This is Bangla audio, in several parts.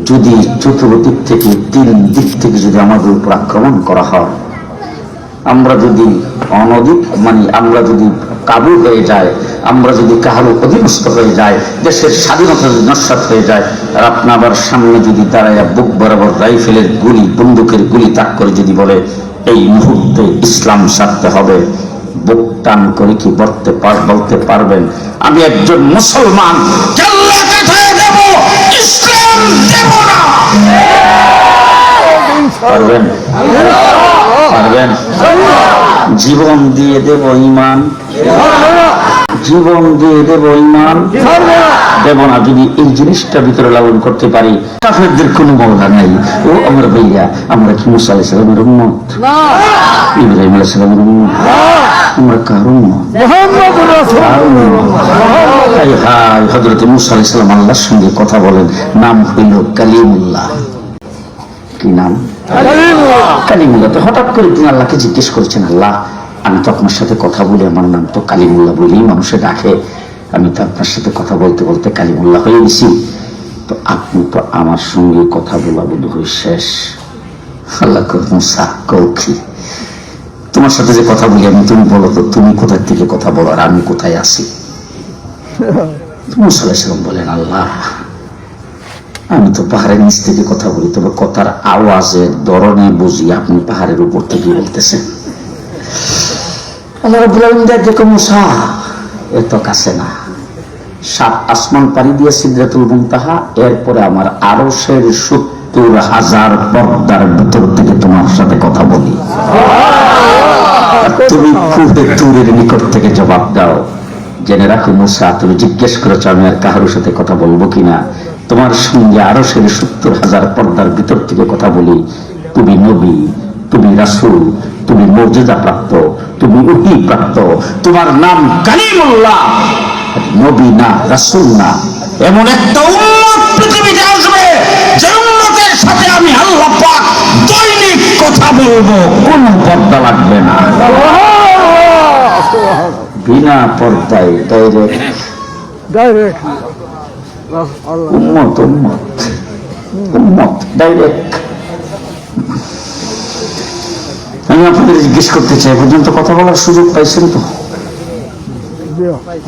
যদি চতুর্দিক থেকে তিন দিক থেকে যদি আমাদের উপর আক্রমণ করা হয়, আমরা যদি অনধিক আমরা যদি কাবু হয়ে যায়, আমরা যদি কাহারও অধীনস্থ হয়ে যায়, দেশের স্বাধীনতা যদি নস্যাৎ হয়ে যায়, আর আপনার সামনে যদি দাঁড়াইয়া বুক বরাবর রাইফেলের গুলি, বন্দুকের গুলি তাক করে যদি বলে এই মুহূর্তে ইসলাম ছাড়তে হবে, বুক টান করে কি বলতে পারবেন আমি একজন মুসলমান আল্লাহকে ধরে দেব, ইসলাম দেব না? পারবেন? পারবেন? জীবন দিয়ে দেব ইমান, জীবন দিয়ে দেব ইমান দেব না যদি এই জিনিসটা ভিতরে লালন করতে পারি। কাফেরদের কোনো মওলা নাই। ও আমার ভাইয়া, আমরা কি মুসা আলাইহিস সালামের উম্মত? ইব্রাহিম আলাইহিস সালামের উম্মত? আমরা কার উম্মত? মুহাম্মদুর রাসূলুল্লাহ। হাই হাই, হযরত মুসা আলাইহিস সালাম আল্লাহর সঙ্গে কথা বলেন, নাম হইল কালিমুল্লাহ। কি নাম? কালিমুল্লাহ। তো হঠাৎ করে তিনি আল্লাহকে জিজ্ঞেস করেছেন, আল্লাহ আমি তো আপনার সাথে কথা বলি, আমার নাম তো কালিমুল্লাহ বলেই মানুষে ডাকে, আমি তো আপনার সাথে কথা বলতে বলতে কালিমুল্লাহ হয়ে গেছি, তো আপনি তো আমার সঙ্গে কথা বলা বোধ হয় শেষ। আল্লাহ মুসা কৌখি, তোমার সাথে যে কথা বলি আমি, তুমি বলো তো তুমি কোথায় থেকে কথা বলো আর আমি কোথায় আছি? মুসা আলাইহিস সালাম বলেন, আল্লাহ আমি তো পাহাড়ের নিচ থেকে কথা বলি, তবে কথার আওয়াজের ধরনে বুঝি আপনি পাহাড়ের উপর থেকে বলতেছেন। আল্লাহ রাব্বুল আলামিন দেখো মুসা এত কাছে না, 7 আসমান পাড়ি দিয়ে সিদরাতুল মুনতাহা, এরপরে আমার আরশের 70,000 পর্দার ভিতর থেকে তোমার সাথে কথা বলি, তুমি খুবই দূরের নিকট থেকে জবাব দাও। জেনে রাখো মুসা, তুমি জিজ্ঞেস করেছো আমি আর কাহার সাথে কথা বলবো কিনা, তোমার সঙ্গে আরশের 70,000 পর্দার ভিতর থেকে কথা বলি। তুমি নবী, তুমি রাসূল, তুমি মুজিজা প্রাপ্ত, তুমি ওহী প্রাপ্ত, তোমার নাম কালিমুল্লাহ। নবী না, রাসূল না, এমন একটা উম্মত পৃথিবীতে আসবে যে উম্মতের সাথে আমি আল্লাহ পাক দৈনিক কথা বলবো, কোনো পর্দা লাগবে না, বিনা পর্দায় ডাইরেক্ট উম্মত উম্মত উম্মত ডাইরেক্ট। আমি আপনাদের জিজ্ঞেস করতে চাই, পর্যন্ত কথা বলার সুযোগ পাইছেন তো?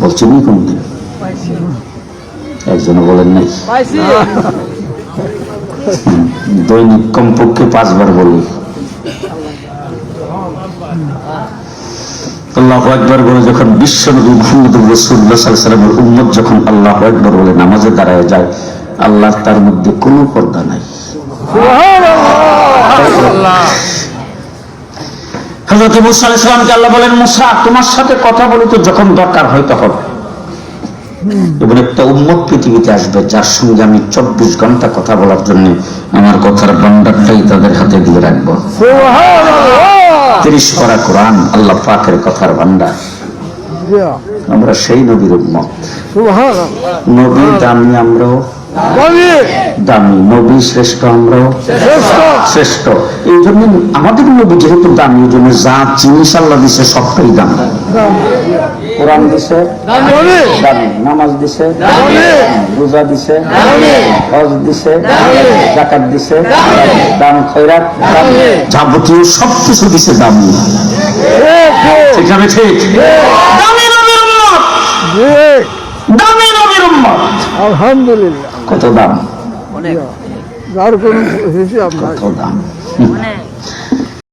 বলছেন কোনদিন? একজনও বলেন নাই। দৈনিক কমপক্ষে 5 বার বলি আল্লাহু আকবার বলে, যখন বিশ্বনবী মুহাম্মদুর রাসূলুল্লাহ সাল্লাল্লাহু আলাইহি ওয়াসাল্লামের উম্মত যখন আল্লাহু আকবার বলে নামাজে দাঁড়ায় যায়, আল্লাহর তার মধ্যে কোনো পর্দা নাই। সুবহানাল্লাহ। হযরত মুসা আলাইহিস সালামকে আল্লাহ বলেন, মুসা তোমার সাথে কথা বলি তো যখন দরকার হয় তখন, এবং একটা উম্মত পৃথিবীতে আসবে যার সঙ্গে আমি 24 ঘন্টা কথা বলার জন্য আমার কথার ভান্ডারটাই তাদের হাতে দিয়ে রাখবো। সুবহানাল্লাহ। 30 পারা কোরআন আল্লাহ পাকের কথার ভান্ডার। আমরা সেই নবীর উম্মত। সুবহানাল্লাহ। নবী দামি, আমরাও দামি, নবী শ্রেষ্ঠ, আমরাও শ্রেষ্ঠ। এই জন্য আমাদের নবী যেহেতু দামি, এই জন্য যা জিনিস আল্লাহ দিছে সবটাই দামি। কোরআন দিছে দামি, নামাজ দিছে দামি, রোজা দিছে দামি, হজ দিছে দামি, যাকাত দিছে দান খয়রাত দামি, যাবতীয় সবকিছু দিছে দামি। ঠিক না? ঠিক। দামি নবীর উম্মত, দামি নবীর উম্মত। আলহামদুলিল্লাহ। কত দাম? অনেক। যার কোনো হিসাব নাই। কত দাম?